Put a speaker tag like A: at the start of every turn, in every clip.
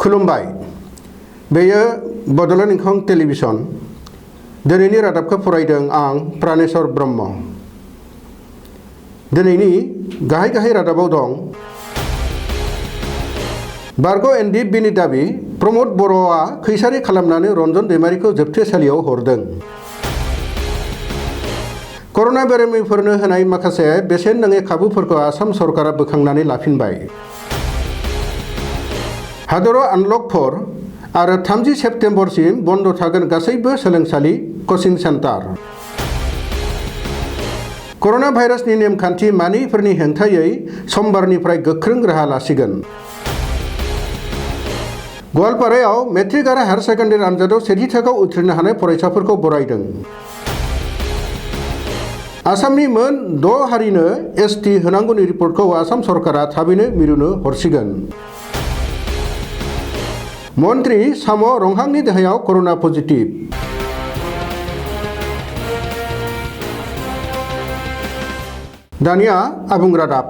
A: खुलुमबाय बेयो बड'लेण्ड इंखं टेलिभिजन दिनैनि रादाबखौ फरायदों आं प्राणेश्वर ब्रह्म। दिनैनि गाहाय रादाबाव दं बारग' एनडिएफबिनि दाबि प्रमद बर'आ खैसारि खालामनानै रन्जन दैमारिखौ जोबथेसालियाव हरदों। कर'ना बेरामिफोरनो होनाय माखासे बेसेन नाङै खाबुफोरखौ आसाम सरकारा बोखांनानै लाफिनबाय। हादराव आनलक 4 आरो 30 सेप्तेम्बरसिम बन्द थागोन गासैबो सोलोंसालि कचिं सेन्टार। कर'ना भाइरासनि नेमखान्थि मानियैफोरनि हेंथायै समबारनिफ्राय गोख्रों राहा लासिगोन। गवालपारायाव मेट्रिक आरो हायार सेकेन्डारि आनजादाव सेथि थाखोआव उथ्रिनो हानाय फरायसाफोरखौ बरायदों। आसामनि मोन 6 हारिनो एसटि होनांगौनि रिपर्टखौ आसाम सरकारा थाबैनो मिरुनो हरसिगोन। मन्त्रि साम' रंहांनि देहायाव कर'ना पजिटिभ। दानिया आबुं रादाब।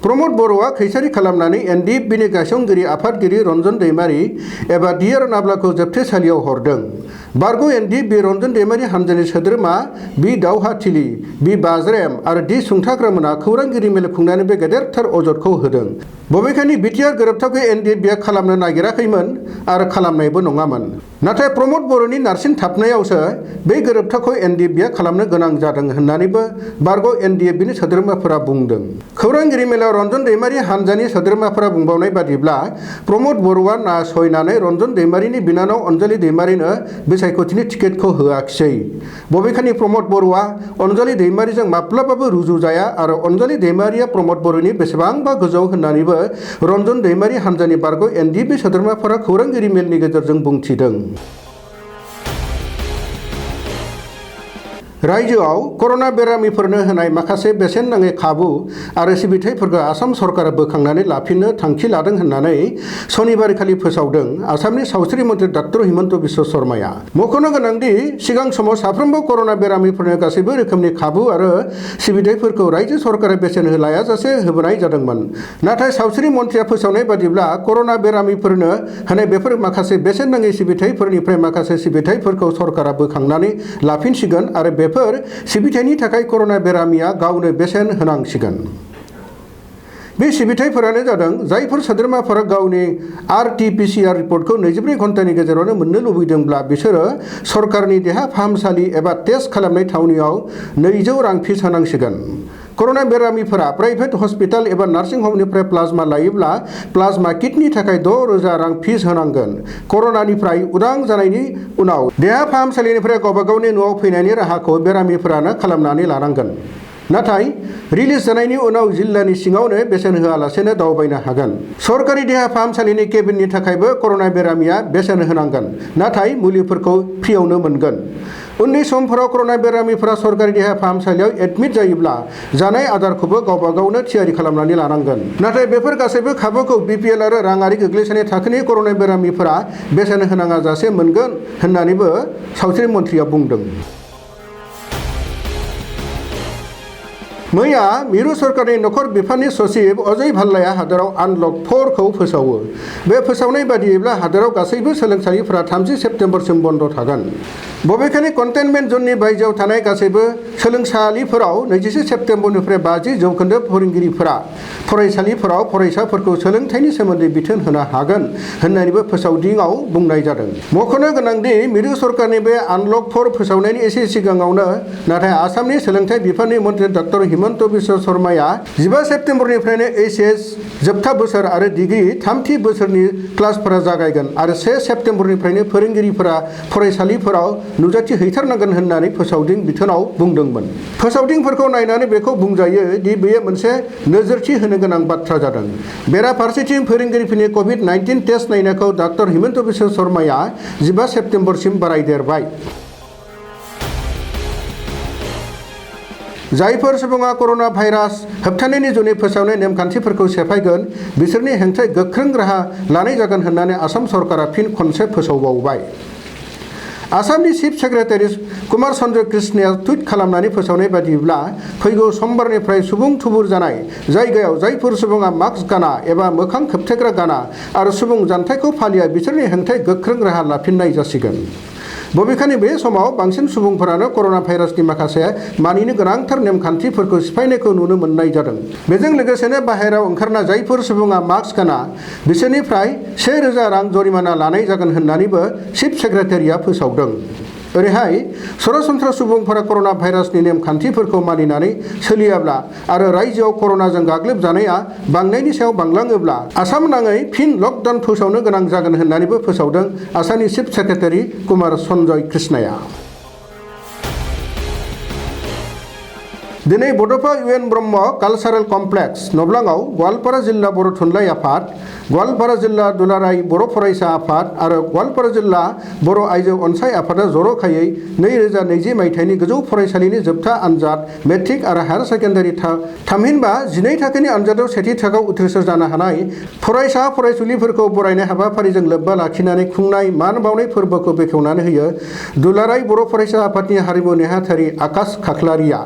A: प्रमद बर'आ खैसारि खालामनानै एनडिएफबिनि गायसनगिरि आफादगिरि रन्जन दैमारि एबा डिआर नाब्लाखौ जोबथेसालियाव हरदों। बारग' एनडिएफबि रन्जन दैमारि हानजानि सोद्रोमा बि दावहाथिलि, बि बाज्रेम आरो डि सुंथाग्रामोना खौरांगिरि मेल खुंनानै बे गेदेरथार अजदखौ होदों। बबेखानि बिटिआर गोरोबथाखौ एनडिएफबिआ खालामनो नागिराखैमोन आरो खालामनायबो नङामोन। नाथाय प्रमद बर'नि नारसिनथाबनायावसो बे गोरोबथाखौ एनडिएफबिआ खालामनो गोनां जादों होननानैबो बारग' एनडिएफबिनि सोद्रोमाफोरा बुंदों। खौरांगिरि मेलाव रन्जन दैमारि हानजानि सोद्रोमाफोरा बुंबावनाय बादिब्ला प्रमद बर'आ नासयनानै रन्जन दैमारिनि बिनानाव अनजालि दैमारिनो बिसायख'थिनि टिकेटखौ होआखिसै। बबेखानि प्रमद बर'आ अनजालि दैमारिजों माब्लाबाबो रुजुजाया आरो अनजालि दैमारिया प्रमद बर'नि बेसेबांबा गोजौ होननानैबो रन्जन दैमारि हानजानि बारग' एनडिएफबि सोद्रोमाफोरा खौरांगिरि मेलनि गेजेरजों बुंथिदों। रायजोआव कर'ना बेरामिफोरनो होनाय माखासे बेसेन नाङै खाबु आरो सिबिथाइफोरखौ आसाम सरकारा बोखांनानै लाफिननो थांखि लादों होननानै सनिबारखालि फोसावदों आसामनि सावस्रि मन्थ्रि डक्टर हिमन्त बिश्व शर्माया। मख'नो गोनांदि सिगां समाव साफ्रोमबो कर'ना बेरामिफोरनो गासैबो रोखोमनि खाबु आरो सिबिथाइफोरखौ रायजो सरकारा बेसेन होलायाजासे होबोनाय जादोंमोन। नाथाय सावस्रि मन्थ्रिया फोसावनाय बादिब्ला कर'ना बेरामिफोरनो होनाय बेफोर माखासे बेसेन नाङै सिबिथाइफोरनिफ्राय माखासे सिबिथाइफोरखौ सरकारा बोखांनानै लाफिनसिगोन आरो बेफोर सिबिथायनि थाखाय कर'ना बेरामिया गावनो बेसेन होनांसिगोन। बे सिबिथाइफोरानो जादों जायफोर सोद्रोमाफोरा गावनि RT-PCR रिपर्टखौ 24 घन्टानि गेजेरावनो मोननो लुबैदोंब्ला बिसोरो सरकारनि देहा फाहामसालि एबा टेस्ट खालामनाय थावनियाव 200 रां फिस होनांसिगोन। कर'ना बेरामिफोरा प्राइभेट हस्पिटाल एबा नार्सिं हमनिफ्राय प्लाज्मा लायोब्ला प्लाज्मा किटनि थाखाय 6,000 रां फिस होनांगोन। कर'नानिफ्राय उदां जानायनि उनाव देहा फाहामसालिनिफ्राय गावबा गावनि न'आव फैनायनि राहाखौ बेरामिफोरानो खालामनानै लानांगोन। नाथाय रिलिज जानायनि उनाव जिल्लानि सिङावनो बेसेन होआलासेनो दावबायनो हागोन। सरकारि देहा फाहामसालिनि केबिननि थाखायबो कर'ना बेरामिया बेसेन होनांगोन, नाथाय मुलिफोरखौ फ्रियावनो मोनगोन। उननि समफोराव कर'ना बेरामिफोरा सरकारि देहा फाहामसालियाव एडमिट जायोब्ला जानाय आदारखौबो गावबा गावनो थियारि खालामनानै लानांगोन। नाथाय बेफोर गासैबो खाबुखौ बिपिएल आरो राङारि गोग्लैसोनाय थाखोनि कर'ना बेरामिफोरा बेसेन होनाङा जासे मोनगोन होननानैबो सावस्रि मन्थ्रिया बुंदों। मैया मिरु सरकारनि नखर बिफाननि सचिब अजय भाल्लाया हादराव आनलक 4 खौ फोसावो। बे फोसावनाय बादियैब्ला हादराव गासैबो सोलोंसालिफोरा 30 सेप्तेम्बरसिम बन्द थागोन। बबेखानि कन्टेनमेन्ट जननि बायजोआव थानाय गासैबो सोलोंसालिफोराव 21 सेप्तेम्बरनिफ्राय 50% फोरोंगिरिफोरा फरायसालिफोराव फरायसाफोरखौ सोलोंथाइनि सोमोन्दै बिथोन होनो हागोन होननानैबो फोसावदिङाव बुंनाय जादों। मख'नो गोनांदि मिरु सरकारनि बे आनलक 4 फोसावनायनि एसे सिगाङावनो नाथाय आसामनि सोलोंथाइ बिफाननि मन्थ्रि डक्टर हिमन्त बिश्व शर्माया 15 सेप्तेम्बरनिफ्रायनो HS जोबथा बोसोर आरो डिग्री 3थि बोसोरनि क्लासफोरा जागायगोन आरो 1 सेप्तेम्बरनिफ्रायनो फोरोंगिरिफोरा फरायसालिफोराव नुजाथि हैथारनांगोन होननानै फोसावदिं बिथोनाव बुंदोंमोन। फोसावदिंफोरखौ नायनानै बेखौ बुंजायो दि बेयो मोनसे नोजोरथि होनो गोनां बाथ्रा जादों। बेराफारसेथिं फोरोंगिरिफोरनि COVID-19 टेस्ट नायनायखौ डक्टर हिमन्त बिश्व शर्माया 15 सेप्तेम्बरसिम बारायदेरबाय। जायफोर सुबुङा कर'ना भाइरास होबथानायनि जुनै फोसावनाय नेमखान्थिफोरखौ सेफायगोन बिसोरनि हेंथायै गोख्रों राहा लानाय जागोन होननानै आसाम सरकारा फिन खनसे फोसावबावबाय। आसामनि चिफ सेक्रेटारि कुमार चन्द्र कृष्णया टुइट खालामनानै फोसावनाय बादिब्ला फैगौ समबारनिफ्राय सुबुं थुबुर जानाय जायगायाव जायफोर सुबुङा मास्क गाना एबा मोखां खोबथेग्रा गाना आरो सुबुं जानथायखौ फालिया बिसोरनि हेंथायै गोख्रों राहा लाफिननाय जासिगोन। बबेखानि बे समाव बांसिन सुबुंफोरानो कर'ना भाइरासनि माखासे मानिनो गोनांथार नेमखान्थिफोरखौ सिफायनायखौ नुनो मोननाय जादों। बेजों लोगोसेनो बाहेरायाव ओंखारना जायफोर सुबुङा मास्क गाना बिसोरनिफ्राय 1000 रां जरिमाना लानाय जागोन होननानैबो चिफ सेक्रेटारिया फोसावदों। ओरैहाय सरासनस्रा सुबुंफोरा कर'ना भाइरासनि नेमखान्थिफोरखौ मानिनानै सोलियाब्ला आरो रायजोआव कर'नाजों गाग्लोबजानाया बांनायनि सायाव बांलाङोब्ला आसाम नाङै फिन लकडाउन फोसावनो गोनां जागोन होननानैबो फोसावदों आसामनि चिफ सेक्रेटारि कुमार चन्द्र कृष्णया। दिनै Bodofa U N. Brahma cultural complex नब्लाङाव गवालपारा जिल्ला बर' थुनलाइ आफाद, गवालपारा जिल्ला दुलाराय बर' फरायसा आफाद आरो गवालपारा जिल्ला बर' आइजो अनसाय आफादा जर'खायै 2020 मायथाइनि गोजौ फरायसालिनि जोबथा आनजाद मेट्रिक आरो हायार सेकेन्डारि थामहिनबा 12 थाखोनि आनजादाव सेथि थाखोआव उथ्रिसार जानो हानाय फरायसा फरायसुलिफोरखौ बरायनाय हाबाफारिजों लोब्बा लाखिनानै खुंनाय मान बावनाय फोरबोखौ बेखेवनानै होयो दुलाराय बर' फरायसा आफादनि हारिमु नेहाथारि आकाश खाख्लारिया।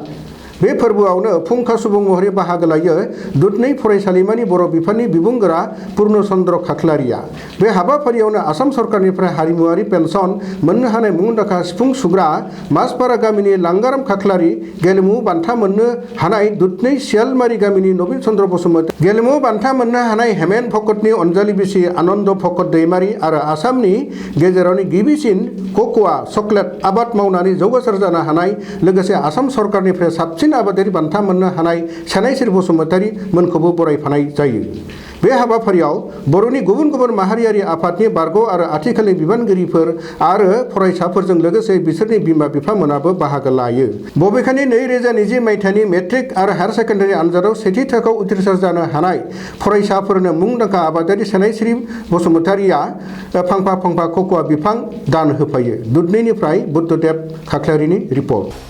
A: बे फोरबोआवनो फुंखा सुबुं महरै बाहागो लायो दुधनै फरायसालिमानि बर' बिफाननि बिबुंगोरा पुर्ण चन्द्र खाख्लारिया। बे हाबाफारियावनो आसाम सरकारनिफ्राय हारिमुआरि पेन्सन मोननो हानाय मुंदांखा सिफुं सुग्रा माजपारा गामिनि लांगाराम खाख्लारि, गेलेमु बान्था मोननो हानाय दुधनै सियालमारि गामिनि नबिन चन्द्र बसुमतारी, गेलेमु बान्था मोननो हानाय हेमेन भकतनि अनजालि बिसि आनन्द भकत दैमारि आरो आसामनि गेजेरावनो गिबिसिन कक'आ चकलेट आबाद मावनानै जौगासार जानो हानाय लोगोसे आसाम सरकारनिफ्राय साबसिन आबादारि बान्था मोननो हानाय सेनायसिरि बसुमतारी मोनखौबो बरायफानाय जायो। बे हाबाफारियाव बर'नि गुबुन गुबुन माहारियारि आफादनि बारग' आरो आथिखालनि बिबानगिरिफोर आरो फरायसाफोरजों लोगोसे बिसोरनि बिमा बिफामोनाबो बाहागो लायो। बबेखानि 2020 मायथाइनि मेट्रिक आरो हायार सेकेन्डारि आनजादाव सेथि थाखोआव उथ्रिसार जानो हानाय फरायसाफोरनो मुंदांखा आबादारि सेनायसिरि बसुमतारीया फांफा फांफा कक'आ बिफां दान होफायो। दुधनैनिफ्राय बुद्धदेब खाख्लारिनि रिपर्ट।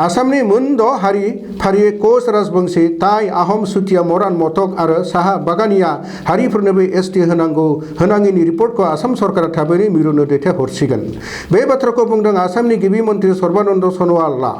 A: आसामनि मोन 6 हारि फारियै कच राजबंशी, ताई, आहम, चुटिया, मरान, मटक आरो साहा बागानिया हारिफोरनोबो एसटि होनाङिनि रिपर्टखौ आसाम सरकारा थाबैनो मिरुनो दैथायहरसिगोन। बे बाथ्राखौ बुंदों आसामनि गिबि मन्त्रि सर्बानन्द सन'वालआ।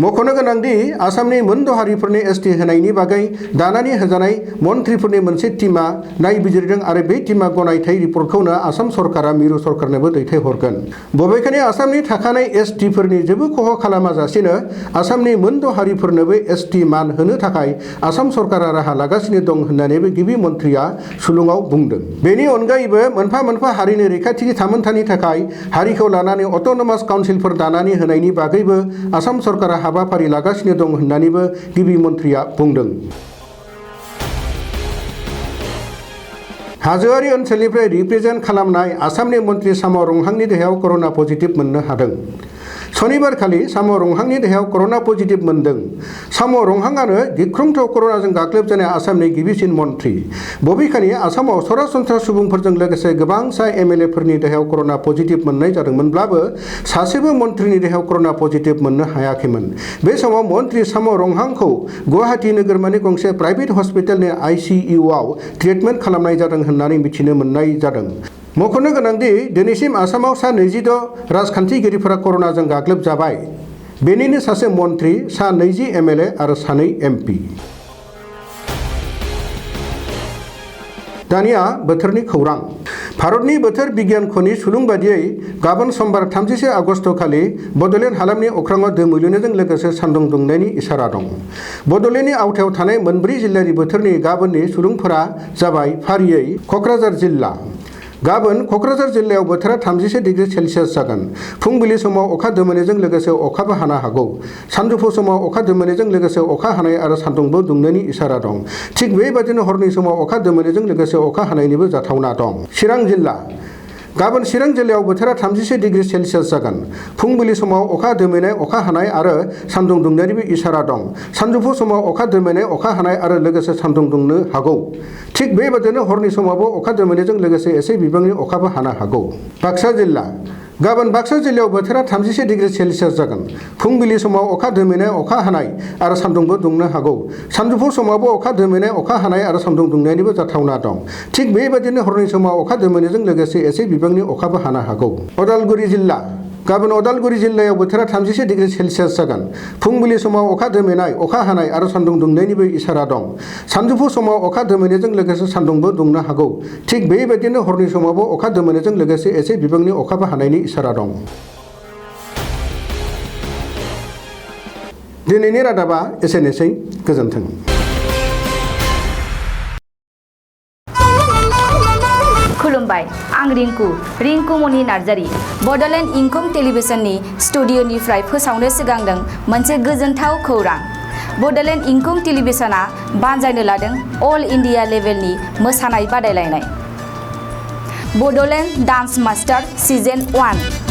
A: मख'नो गोनांदि आसामनि मोन 6 हारिफोरनो एसटि होनायनि बागै दानानै होजानाय मन्थ्रिफोरनि मोनसे टीमा नायबिजिरदों आरो बे टीमा गनायथाय रिपर्टखौनो आसाम सरकारा मिरु सरकारनोबो दैथायहरगोन। बबेखानि आसामनि थाखानाय एसटिफोरनि जेबो खहा खालामाजासेनो आसामनि मोन 6 हारिफोरनोबो एसटि मान होनो थाखाय आसाम सरकारा राहा लागासिनो दं होननानैबो गिबि मन्थ्रिया सुलुङाव बुंदों। बेनि अनगायैबो मोनफा मोनफा हारिनि रैखाथि थामोनथानि थाखाय हारिखौ लानानै अट'नमास काउन्सिलफोर दानानै होनायनि बागैबो आसाम सरकारा हाबाफारि लागासिनो दं होननानैबो गिबि मन्थ्रिया बुंदों। हाजोआरि ओनसोलनिफ्राय रिप्रेजेन्ट खालामनाय आसामनि मन्त्रि साम' रंहांनि देहायाव कर'ना पजिटिभ मोननो हादों। शनिबारखालि साम' रंहांनि देहायाव कर'ना पजिटिभ मोनदों। साम' रंहांआनो गिख्रंथाव कर'नाजों गाग्लोबजानाय आसामनि गिबिसिन मन्त्रि। बबेखानि आसामाव सरासनस्रा सुबुंफोरजों लोगोसे गोबांसा एमएलएफोरनि देहायाव कर'ना पजिटिभ मोननाय जादोंमोनब्लाबो सासेबो मन्त्रिनि देहायाव कर'ना पजिटिभ मोननो हायाखैमोन। बे समाव मन्त्रि साम' रंहांखौ गुवाहाटी नोगोरमानि गंसे प्राइभेट हस्पिटालनि आइसिइउआव ट्रिटमेन्ट खालामनाय जादों होननानै मिथिनो मोननाय जादों। मख'नो गोनांदि दिनैसिम आसामाव सा 26 राजखान्थिगिरिफोरा कर'नाजों गाग्लोबजाबाय। बेनिनो सासे मन्त्रि, सा 20 एमएलए आरो 2 एमपि। दानिया बोथोरनि खौरां। भारतनि बोथोर बिगियानख'नि सुलुं बादियै गाबोन समबार 31 आगस्ट खालि बड'लेण्ड हालामनि अख्राङाव दोमैलुनायजों लोगोसे सान्दुं दुंनायनि इसारा दं। बड'लेण्डनि आवथायाव थानाय मोनब्रै जिल्लानि बोथोरनि गाबोननि सुलुंफोरा जाबाय फारियै क'क्राझार जिल्ला। गाबोन क'क्राझार जिल्लायाव बोथोरा 31 डिग्री सेल्सियास जागोन। फुंबिलि समाव अखा दोमैनायजों लोगोसे अखाबो हानो हागौ। सानजौफु समाव अखा दोमैनायजों लोगोसे अखा हानाय आरो सान्दुंबो दुंनायनि इसारा दं। थिग बेबादिनो हरनि समाव अखा दोमैनायजों लोगोसे अखा हानायनिबो जाथावना दं। चिरां जिल्ला। गाबोन चिरां जिल्लायाव बोथोरा 31 डिग्री सेल्सियास जागोन। फुंबिलि समाव अखा दोमैनाय, अखा हानाय आरो सान्दुं दुंनायनिबो इसारा दं। सानजौफु समाव अखा दोमैनाय, अखा हानाय आरो लोगोसे सान्दुं दुंनो हागौ। थिग बेबादिनो हरनि समावबो अखा दोमैनायजों लोगोसे एसे बिबांनि अखाबो हानो हागौ। बाक्सा जिल्ला। गाबोन बाक्सा जिल्लायाव बोथोरा 31 डिग्री सेल्सियास जागोन। फुंबिलि समाव अखा दोमैनाय अखा हानाय आरो सान्दुंबो दुंनो हागौ। सानजौफु समावबो अखा दोमैनाय अखा हानाय आरो सान्दुं दुंनायनिबो जाथावना दं। थिग बेबायदिनो हरनि समाव अखा दोमैनायजों लोगोसे एसे बिबांनि अखाबो हानो हागौ। अदालगुरि जिल्ला गाबोन अदालगुरि जिल्लायाव बोथोरा 31 डिग्री सेल्सियास जागोन। फुंबिलि समाव अखा दोमैनाय अखा हानाय आरो सान्दुं दुंनायनिबो इसारा दं। सानजौफु समाव अखा दोमैनायजों लोगोसे सान्दुंबो दुंनो हागौ। थिग बेबायदिनो हरनि समावबो अखा दोमैनायजों लोगोसे एसे बिबांनि अखाबो हानायनि इसारा दं। दिनैनि रादाबा एसेनोसै। गोजोन्थों।
B: खुलुमबाय, आं रिंकु मनि नार्जारी बड'लेण्ड इंखं टेलिभिजननि स्टुडिअ'निफ्राय फोसावनो सिगांदों मोनसे गोजोनथाव खौरां। बड'लेण्ड इंखं टेलिभिजनआ बानजायनो लादों अल इन्डिया लेभेलनि मोसानाय बादायलायनाय बड'लेण्ड डान्स मास्टार सिजन 1।